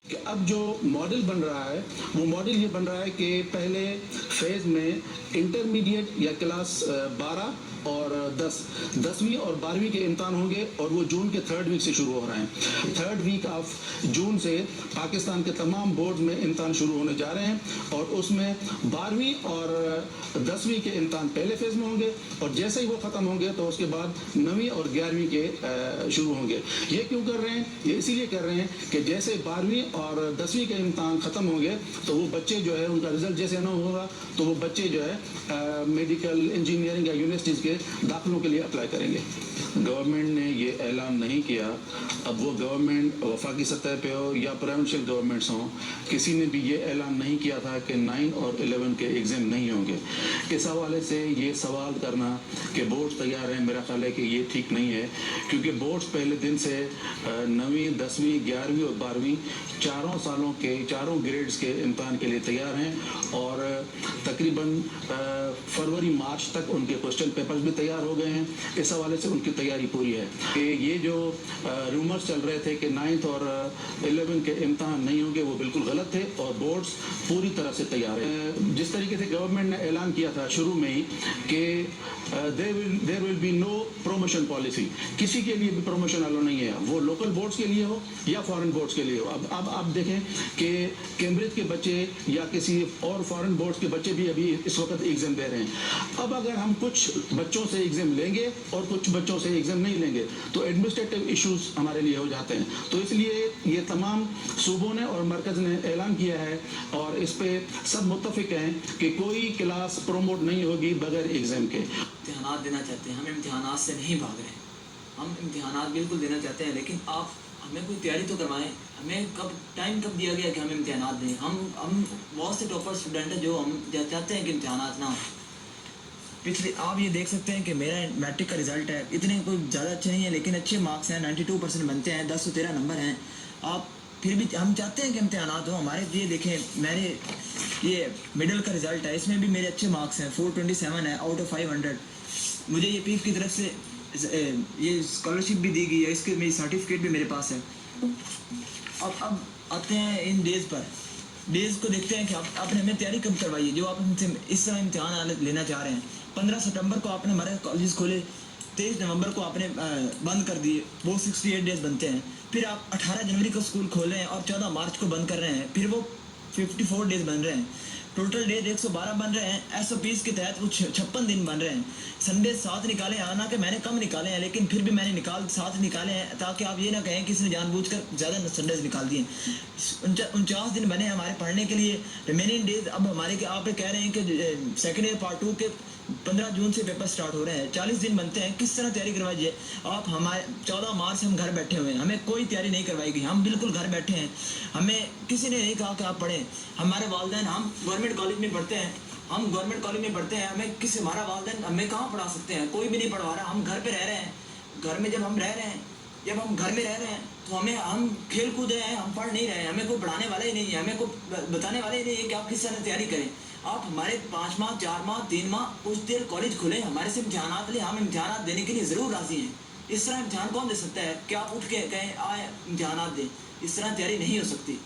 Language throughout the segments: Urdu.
کہ اب جو ماڈل بن رہا ہے وہ ماڈل یہ بن رہا ہے کہ پہلے فیز میں انٹرمیڈیٹ یا کلاس 12 اور 10ویں اور 12ویں کے امتحان ہوں گے، اور وہ جون کے 3rd ویک سے شروع ہو رہے ہیں. 3rd ویک آف جون سے پاکستان کے تمام بورڈز میں امتحان شروع ہونے جا رہے ہیں، اور اس میں 12ویں اور 10ویں کے امتحان پہلے فیز میں ہوں گے، اور جیسے ہی وہ ختم ہوں گے تو اس کے بعد 9ویں اور 11ویں کے شروع ہوں گے. یہ کیوں کر رہے ہیں؟ یہ اسی لیے کر رہے ہیں کہ جیسے 12ویں اور 10ویں کے امتحان ختم ہوں گے تو وہ بچے جو ہے ان کا رزلٹ جیسے نہ ہوگا تو وہ بچے جو ہے میڈیکل انجینئرنگ یا یونیورسٹیز کے داخلوں کے لیے اپلائی کریں گے. گورنمنٹ نے یہ اعلان نہیں کیا. اب وہ گورنمنٹ وفاقی سطح پہ ہو یا پروونشل گورنمنٹس ہوں، کسی نے بھی یہ اعلان نہیں کیا تھا کہ 9 اور 11 کے ایگزام نہیں ہوں گے. اس حوالے سے یہ سوال کرنا کہ بورڈز تیار ہیں، میرا خیال ہے کہ یہ ٹھیک نہیں ہے، کیونکہ بورڈز پہلے دن سے 9ویں 10ویں 11ویں اور 12ویں چاروں سالوں کے چاروں گریڈز کے امتحان کے لیے تیار ہیں، اور تقریباً فروری مارچ تک ان کے کوسچن پیپرز بھی تیار ہو گئے ہیں. اس حوالے سے ان کی تیاری پوری ہے. کہ یہ جو رومرز چل رہے تھے کہ 9th اور 11 کے امتحان نہیں ہوں گے وہ بالکل غلط تھے، اور بورڈز پوری طرح سے تیار ہیں. جس طریقے سے گورنمنٹ نے اعلان کیا تھا شروع میں ہی کہ there will be no promotion policy، کسی کے لیے بھی پروموشن الو نہیں ہے، وہ لوکل بورڈز کے لیے ہو یا فارن بورڈز کے لیے ہو. اب آپ دیکھیں کہ کیمبرج کے بچے یا کسی اور فارن بورڈز کے بچے بھی ابھی اس وقت ایگزام دے رہے ہیں. اب اگر ہم کچھ بچوں سے ایگزام لیں گے اور کچھ بچوں سے ایگزام نہیں لیں گے تو ایڈمنسٹریٹو ایشوز ہمارے لیے ہو جاتے ہیں. تو اس لیے یہ تمام صوبوں نے اور مرکز نے اعلان کیا ہے، اور اس پہ سب متفق ہیں کہ کوئی کلاس پروموٹ نہیں ہوگی بغیر ایگزام کے. امتحانات دینا چاہتے ہیں، ہم امتحانات سے نہیں بھاگ رہے ہیں، ہم امتحانات بالکل دینا چاہتے ہیں، لیکن آپ ہمیں کوئی تیاری تو کروائیں. ہمیں ٹائم کب دیا گیا کہ ہم امتحانات دیں؟ ہم بہت سے ٹاپر اسٹوڈنٹ ہیں جو ہم چاہتے ہیں کہ امتحانات نہ ہوں. پچھلے آپ یہ دیکھ سکتے ہیں کہ میرا میٹرک کا رزلٹ ہے، اتنے کوئی زیادہ اچھے نہیں ہیں لیکن اچھے مارکس ہیں، 92% بنتے ہیں، 1013 نمبر ہیں. آپ پھر بھی ہم چاہتے ہیں کہ امتحانات ہوں ہمارے. یہ دیکھیں میرے یہ مڈل کا رزلٹ ہے، اس میں بھی میرے اچھے مارکس ہیں، 427 ہے آؤٹ آف 500. مجھے یہ پیف کی طرف سے یہ اسکالرشپ بھی دی گئی ہے، اس کے میری سرٹیفکیٹ بھی میرے پاس ہے. اب آتے ہیں ان ڈیز کو دیکھتے ہیں کہ آپ نے ہمیں تیاری کب کروائی ہے جو آپ ہم سے اس طرح امتحان لینا چاہ رہے ہیں. 15 ستمبر کو آپ نے ہمارے کالجز کھولے، 23 نومبر کو آپ نے بند کر دیے، وہ 68 ڈیز بنتے ہیں. پھر آپ 18 جنوری کو اسکول کھول رہے ہیں اور 14 مارچ کو بند کر رہے ہیں، پھر وہ 54 ڈیز بن رہے ہیں. ٹوٹل ڈیز 112 بن رہے ہیں. ایس او پیز کے تحت وہ 56 دن بن رہے ہیں. سنڈے 7 نکالے ہیں، حالانکہ میں نے کم نکالے ہیں لیکن پھر بھی میں نے 7 نکالے ہیں تاکہ آپ یہ نہ کہیں کسی نے جان بوجھ کر زیادہ سنڈیز نکال دیے. 49 دن بنے ہمارے پڑھنے کے لیے. ریمیننگ ڈیز اب ہمارے آپ کہہ رہے ہیں کہ سیکنڈ ایئر پارٹ 2 کے 15 جون سے پیپر سٹارٹ ہو رہے ہیں، 40 دن بنتے ہیں. کس طرح تیاری کروائی جائے؟ آپ ہمارے 14 مارچ سے ہم گھر بیٹھے ہوئے ہیں، ہمیں کوئی تیاری نہیں کروائی گئی، ہم بالکل گھر بیٹھے ہیں. ہمیں کسی نے نہیں کہا کہ آپ پڑھیں. ہمارے والدین، ہم گورنمنٹ کالج میں پڑھتے ہیں، ہمیں ہمارا والدین ہمیں کہاں پڑھا سکتے ہیں؟ کوئی بھی نہیں پڑھوا رہا. ہم گھر پہ رہ رہے ہیں. گھر میں جب ہم گھر میں رہ رہے ہیں تو ہم کھیل کود رہے ہیں، ہم پڑھ نہیں رہے ہیں. ہمیں کوئی پڑھانے والا ہی نہیں ہے، ہمیں کوئی بتانے والا ہی نہیں ہے کہ آپ کس طرح تیاری کریں. آپ ہمارے 5 ماہ 4 ماہ 3 ماہ کچھ دیر کالج کھلے، ہمارے سے امتحانات لیں، ہم امتحانات دینے کے لیے ضرور راضی ہیں. اس طرح امتحان کون دے سکتا ہے کہ آپ اٹھ کے کہیں آئے امتحانات دیں؟ اس طرح تیاری نہیں ہو سکتی.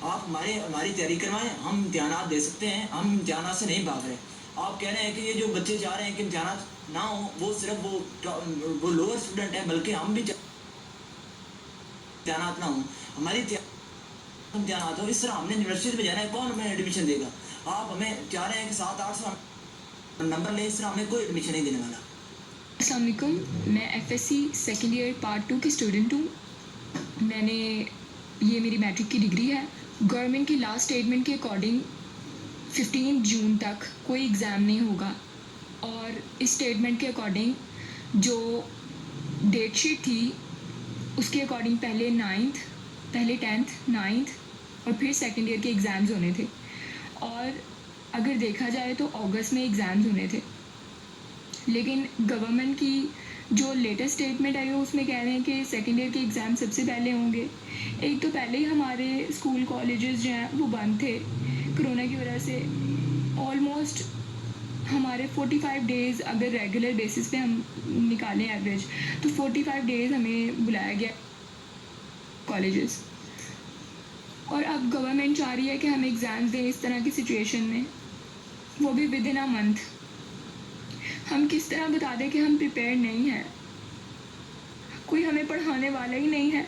آپ ہماری تیاری کروائیں، ہم امتحانات دے سکتے ہیں، ہم امتحانات سے نہیں بھاگ رہے. آپ کہہ رہے ہیں کہ یہ جو بچے چاہ رہے ہیں کہ امتحانات نہ ہوں وہ صرف وہ لوور اسٹوڈنٹ ہیں، بلکہ ہم بھی امتحانات نہ ہوں، ہماری امتحانات ہو. اس طرح ہم نے یونیورسٹی میں جانا ہے، کون ہمیں ایڈمیشن دے گا؟ آپ ہمیں چاہ رہے ہیں کہ 700-800 نمبر لیں، اس طرح ہمیں کوئی ایڈمیشن نہیں دینے والا. السلام علیکم، میں F S C second year part 2 کی اسٹوڈنٹ ہوں. میں نے یہ میری میٹرک کی ڈگری ہے. گورنمنٹ کی لاسٹ اسٹیٹمنٹ کے اکارڈنگ 15 جون تک کوئی ایگزام نہیں ہوگا، اور اس اسٹیٹمنٹ کے اکارڈنگ جو ڈیٹ شیٹ تھی اس کے اکارڈنگ پہلے 10th 9th اور پھر سیکنڈ ایئر کے ایگزامز ہونے تھے، اور اگر دیکھا جائے تو اگست میں ایگزامز ہونے تھے. لیکن گورنمنٹ کی جو لیٹسٹ اسٹیٹمنٹ آئی ہے اس میں کہہ رہے ہیں کہ سیکنڈ ایئر کے ایگزام سب سے پہلے ہوں گے. ایک تو پہلے ہی ہمارے اسکول کالجز جو ہیں وہ بند تھے کرونا کی وجہ سے. آلموسٹ ہمارے 45 ڈیز اگر ریگولر بیسس پہ ہم نکالیں ایوریج تو 45 ڈیز ہمیں بلایا گیا کالجز. اور اب گورنمنٹ چاہ رہی ہے کہ ہم ایگزامز دیں اس طرح کی سچویشن میں، وہ بھی ود ان اے منتھ. ہم کس طرح بتا دیں کہ ہم پریپیئرڈ نہیں ہیں؟ کوئی ہمیں پڑھانے والا ہی نہیں ہے.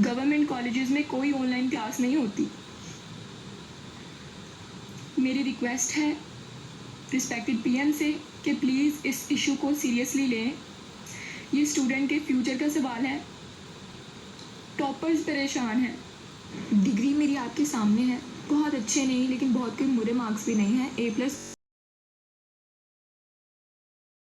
گورنمنٹ کالجز میں کوئی آن لائن کلاس نہیں ہوتی. میری ریکویسٹ ہے رسپیکٹڈ پی ایم سے کہ پلیز اس ایشو کو سیریسلی لیں. یہ اسٹوڈنٹ کے فیوچر کا سوال ہے. ٹاپرز پریشان ہیں. ڈگری میری آپ کے سامنے ہے، بہت اچھے نہیں لیکن بہت کوئی برے مارکس بھی نہیں ہیں. A+